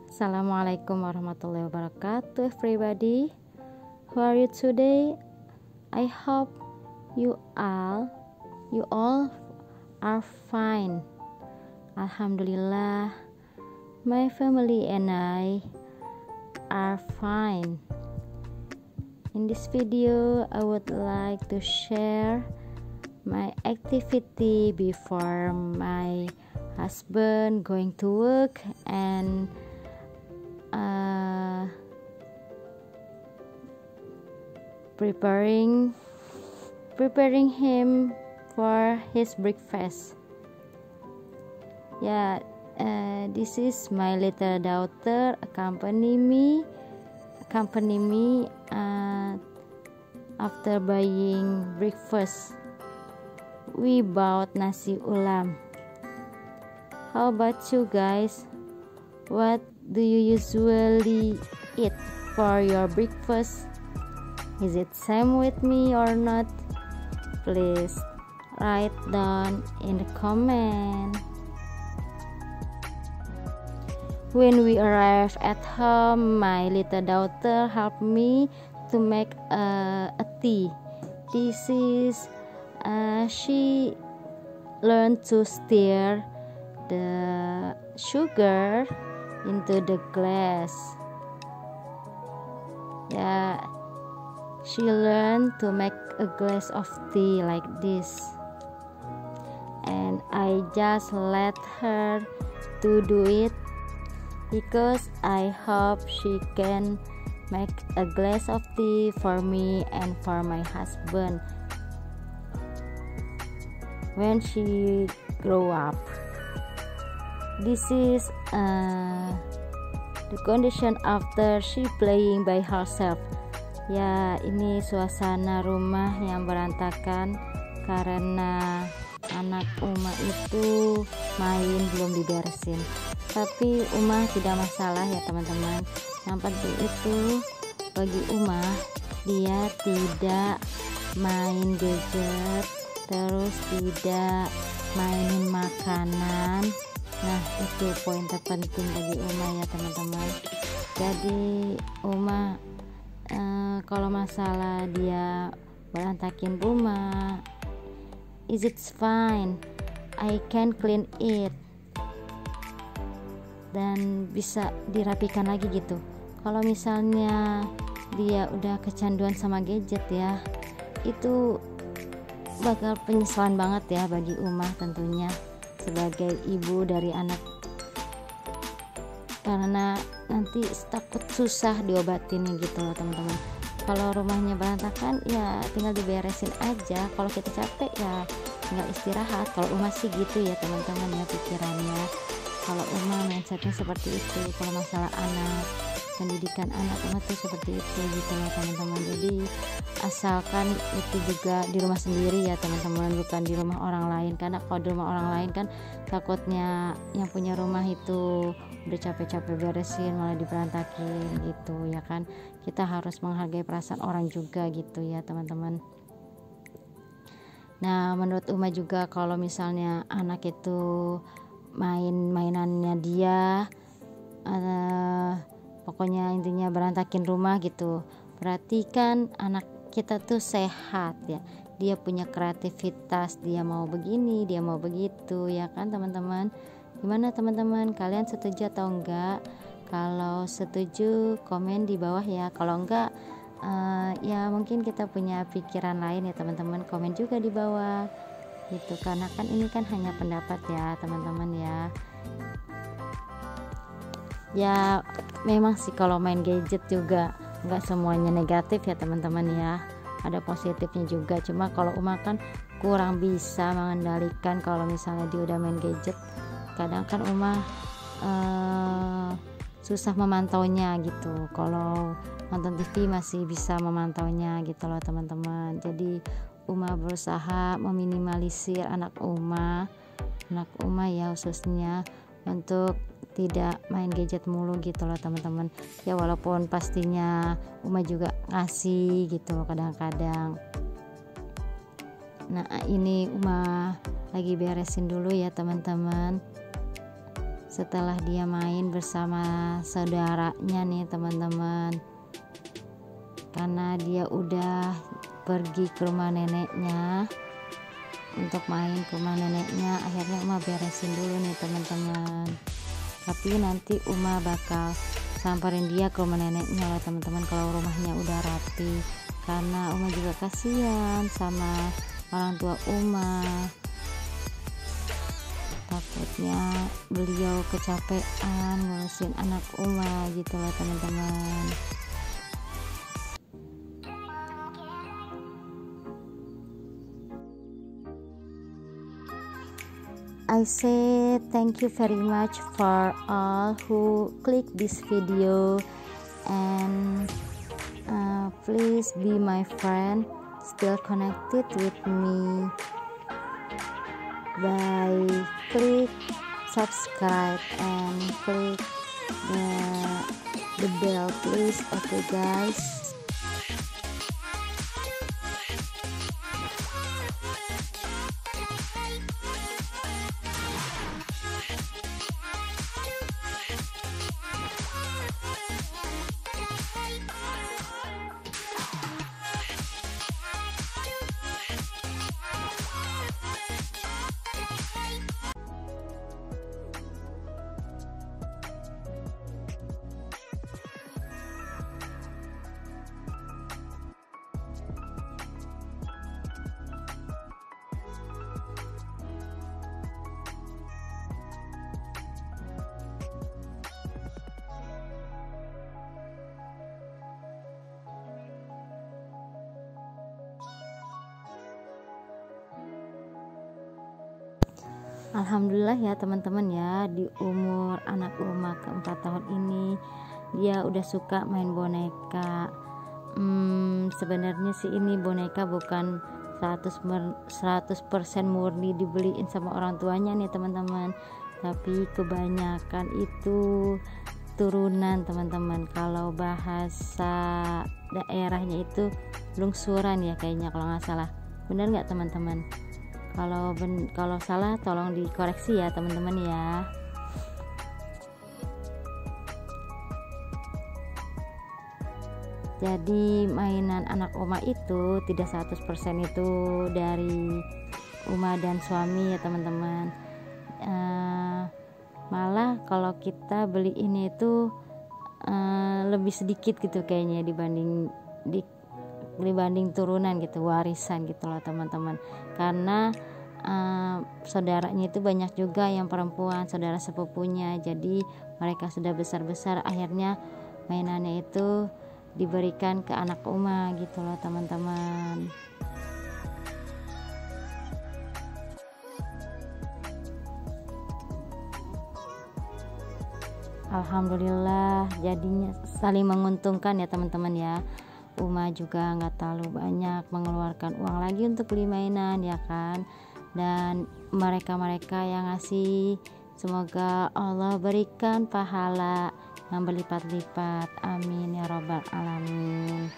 Assalamualaikum warahmatullahi wabarakatuh, everybody. How are you today? I hope you all are fine. Alhamdulillah, my family and I are fine. In this video, I would like to share my activity before my husband going to work and preparing him for his breakfast. This is my little daughter accompany me after buying breakfast. We bought nasi ulam. How about you guys? What do you usually eat for your breakfast? Is it same with me or not? Please write down in the comment. When we arrive at home, my little daughter helped me to make a tea. This is she learned to stir the sugar into the glass. She learned to make a glass of tea like this, and I just let her to do it because I hope she can make a glass of tea for me and for my husband when she grow up. This is the condition after she playing by herself. Ini suasana rumah yang berantakan karena anak Uma itu main belum diberesin. Tapi Uma tidak masalah ya teman-teman. Yang penting itu bagi Uma, dia tidak main gadget, terus tidak mainin makanan. Nah, itu poin terpenting bagi Uma ya teman-teman. Jadi Uma kalau masalah dia berantakin rumah, it's fine, I can clean it, dan bisa dirapikan lagi gitu. Kalau misalnya dia udah kecanduan sama gadget ya, itu bakal penyesalan banget ya bagi Uma tentunya sebagai ibu dari anak, karena nanti takut susah diobatin gitu loh teman-teman. Kalau rumahnya berantakan ya tinggal diberesin aja, kalau kita capek ya tinggal istirahat. Kalau Uma sih gitu ya teman-teman ya pikirannya. Kalau Uma mindsetnya seperti itu. Kalau masalah anak, pendidikan anak Uma tuh seperti itu gitu loh teman-teman. Jadi asalkan itu juga di rumah sendiri ya teman-teman, bukan di rumah orang lain. Karena kalau di rumah orang lain kan takutnya yang punya rumah itu udah capek-capek beresin malah diberantakin gitu ya kan. Kita harus menghargai perasaan orang juga gitu ya teman-teman. Nah, menurut Uma juga kalau misalnya anak itu mainannya dia pokoknya intinya berantakin rumah gitu, berarti kan anak kita tuh sehat ya, dia punya kreativitas, dia mau begini, dia mau begitu ya kan teman-teman. Gimana teman-teman, kalian setuju atau enggak? Kalau setuju komen di bawah ya, kalau enggak ya mungkin kita punya pikiran lain ya teman-teman, komen juga di bawah gitu, karena kan ini kan hanya pendapat ya teman-teman ya memang sih kalau main gadget juga enggak semuanya negatif ya teman-teman ya, ada positifnya juga. Cuma kalau Uma kan kurang bisa mengendalikan kalau misalnya dia udah main gadget. Kadang kan Uma susah memantaunya gitu. Kalau nonton TV masih bisa memantaunya gitu loh teman-teman. Jadi Uma berusaha meminimalisir anak Uma ya khususnya untuk tidak main gadget mulu gitu loh teman-teman ya, walaupun pastinya Uma juga ngasih gitu kadang-kadang. Nah, ini Uma lagi beresin dulu ya teman-teman. setelah dia main bersama saudaranya nih teman-teman, karena dia udah pergi ke rumah neneknya untuk main ke rumah neneknya. Akhirnya Uma beresin dulu nih teman-teman, tapi nanti Uma bakal samperin dia ke rumah neneknya lah teman-teman kalau rumahnya udah rapi, karena Uma juga kasihan sama orang tua Uma, takutnya beliau kecapean ngurusin anak Uma gitu loh teman-teman. I say thank you very much for all who click this video, and please be my friend, still connected with me by click subscribe and click the bell please. Okay guys. Alhamdulillah ya teman-teman ya, di umur anak Uma ke 4 tahun ini dia udah suka main boneka. Sebenarnya sih ini boneka bukan 100% murni dibeliin sama orang tuanya nih teman-teman, tapi kebanyakan itu turunan teman-teman. Kalau bahasa daerahnya itu lungsuran ya kayaknya kalau nggak salah, benar nggak teman-teman? Kalau salah tolong dikoreksi ya teman-teman ya. Jadi mainan anak Uma itu tidak 100% itu dari Uma dan suami ya teman-teman. Malah kalau kita beli ini itu lebih sedikit gitu kayaknya dibanding turunan gitu, warisan gitu loh teman-teman, karena saudaranya itu banyak juga yang perempuan, saudara sepupunya, jadi mereka sudah besar-besar, akhirnya mainannya itu diberikan ke anak Uma gitu loh teman-teman. Alhamdulillah jadinya saling menguntungkan ya teman-teman ya. Uma juga nggak terlalu banyak mengeluarkan uang lagi untuk beli mainan ya kan, dan mereka yang ngasih semoga Allah berikan pahala yang berlipat-lipat, amin ya robbal alamin.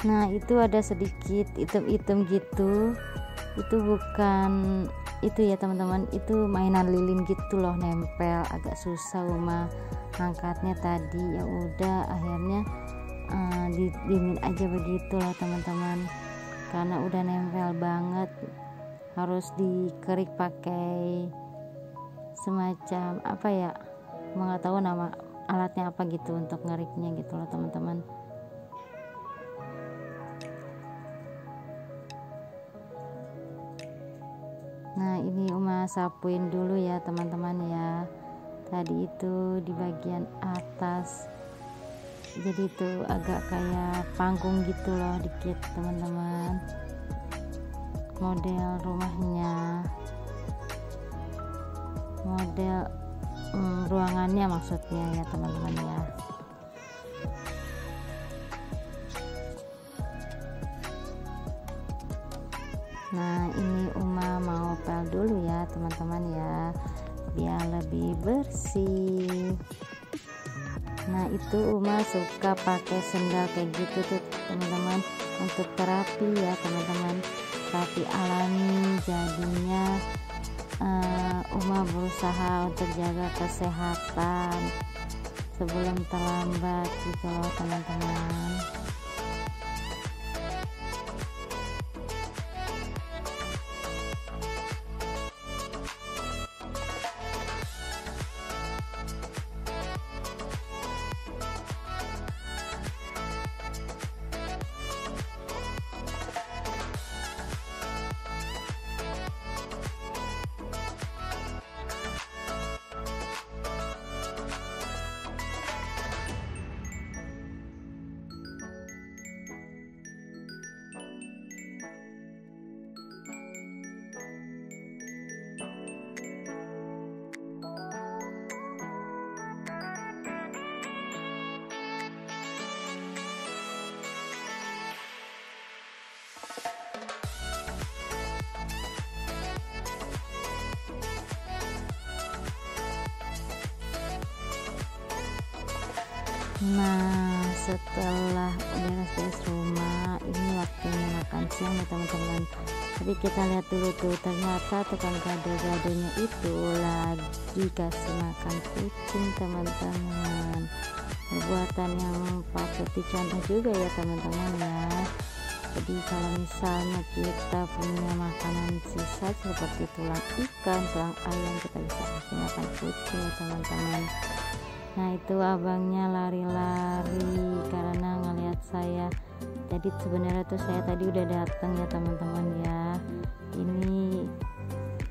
Nah itu ada sedikit item-item gitu, itu bukan itu ya teman-teman, itu mainan lilin gitu loh, nempel, agak susah Uma angkatnya tadi. Ya udah akhirnya didiemin aja begitu lah teman-teman, karena udah nempel banget, harus dikerik pakai semacam apa ya, nggak tahu nama alatnya apa gitu untuk ngeriknya gitu loh teman-teman. Nah ini Uma sapuin dulu ya teman-teman ya, tadi itu di bagian atas, jadi itu agak kayak panggung gitu loh dikit teman-teman, model rumahnya, model ruangannya maksudnya ya teman-teman ya. Nah ini Uma mau pel dulu ya teman-teman ya, biar lebih bersih. Nah itu Uma suka pakai sendal kayak gitu tuh teman-teman, untuk terapi ya teman-teman, terapi alami. Jadinya Uma berusaha untuk jaga kesehatan sebelum terlambat gitu loh teman-teman. Nah setelah beres-beres rumah, ini waktunya makan siang ya teman-teman. Tapi kita lihat dulu tuh, ternyata tukang gado-gadonya itu lagi kasih makan kucing teman-teman. Perbuatan yang patut dicontoh juga ya teman-teman ya. Jadi kalau misalnya kita punya makanan sisa seperti tulang ikan, tulang ayam, kita bisa kasih makan kucing ya teman-teman. Nah itu abangnya lari-lari karena ngelihat saya. Jadi sebenarnya tuh saya tadi udah datang ya teman-teman ya. Ini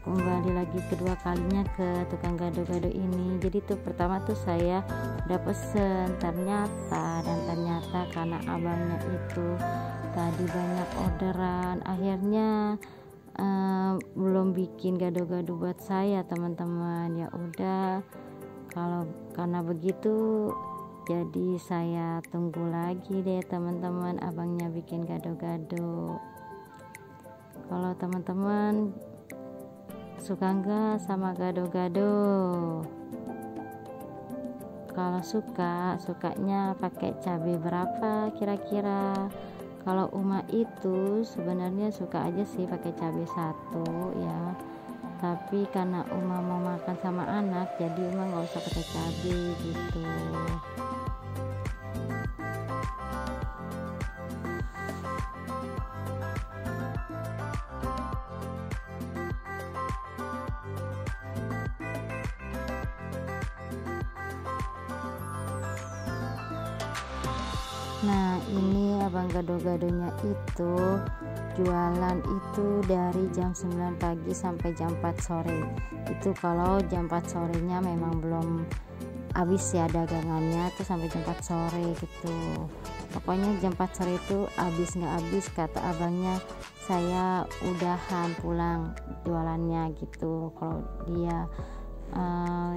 kembali lagi kedua kalinya ke tukang gado-gado ini. Jadi tuh pertama tuh saya udah pesen, ternyata karena abangnya itu tadi banyak orderan, akhirnya belum bikin gado-gado buat saya teman-teman. Ya udah, karena begitu jadi saya tunggu lagi deh teman-teman, abangnya bikin gado-gado. Kalau teman-teman suka nggak sama gado-gado? Kalau sukanya pakai cabai berapa kira-kira? Kalau Uma itu sebenarnya suka aja sih pakai cabai 1 ya, tapi karena Uma mau makan sama anak, jadi Uma nggak usah pakai cabai gitu. Nah ini abang gado-gadonya itu jualan itu dari jam 9 pagi sampai jam 4 sore. Itu kalau jam 4 sorenya memang belum habis ya dagangannya tuh, sampai jam 4 sore gitu. Pokoknya jam 4 sore itu nggak habis kata abangnya, saya udahan pulang jualannya gitu kalau dia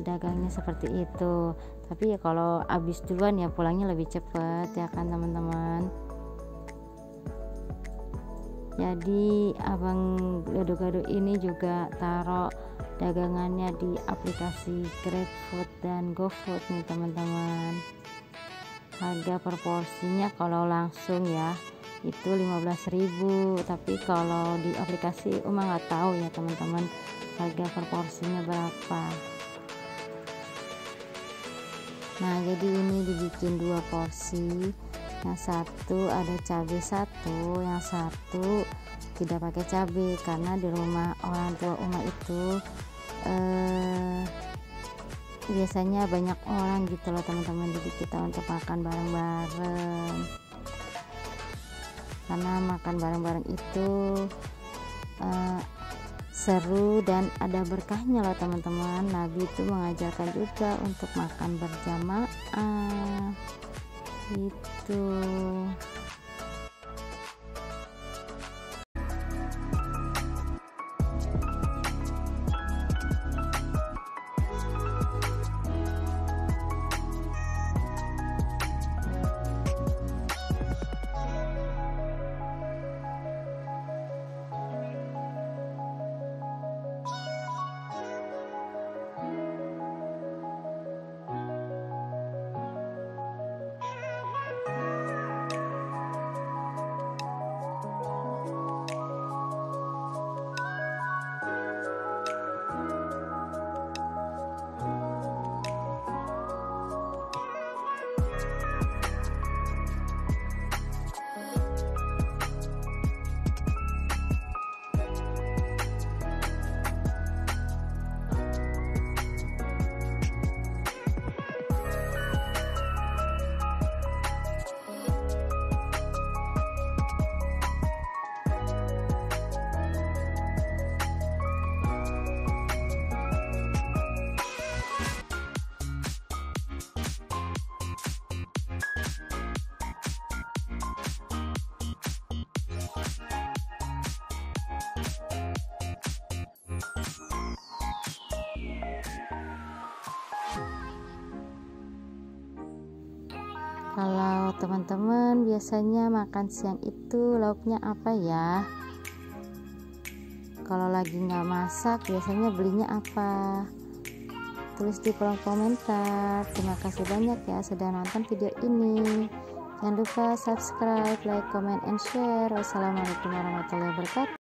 dagangnya seperti itu. Tapi ya kalau habis duluan ya pulangnya lebih cepet ya kan teman-teman. Jadi abang gado-gado ini juga taruh dagangannya di aplikasi GrabFood dan GoFood nih teman-teman. Harga per porsinya kalau langsung ya itu 15.000, tapi kalau di aplikasi Uma nggak tahu ya teman-teman harga per porsinya berapa. Nah jadi ini dibikin 2 porsi, yang satu ada cabai satu, yang satu tidak pakai cabai karena di rumah orang tua Uma itu biasanya banyak orang gitu loh teman-teman, jadi kita untuk makan bareng-bareng, karena makan bareng-bareng itu seru dan ada berkahnya loh teman-teman. Nabi itu mengajarkan juga untuk makan berjamaah gitu. Kalau teman-teman biasanya makan siang itu lauknya apa ya? Kalau lagi nggak masak biasanya belinya apa? Tulis di kolom komentar. Terima kasih banyak ya sudah nonton video ini. Jangan lupa subscribe, like, comment, and share. Wassalamualaikum warahmatullahi wabarakatuh.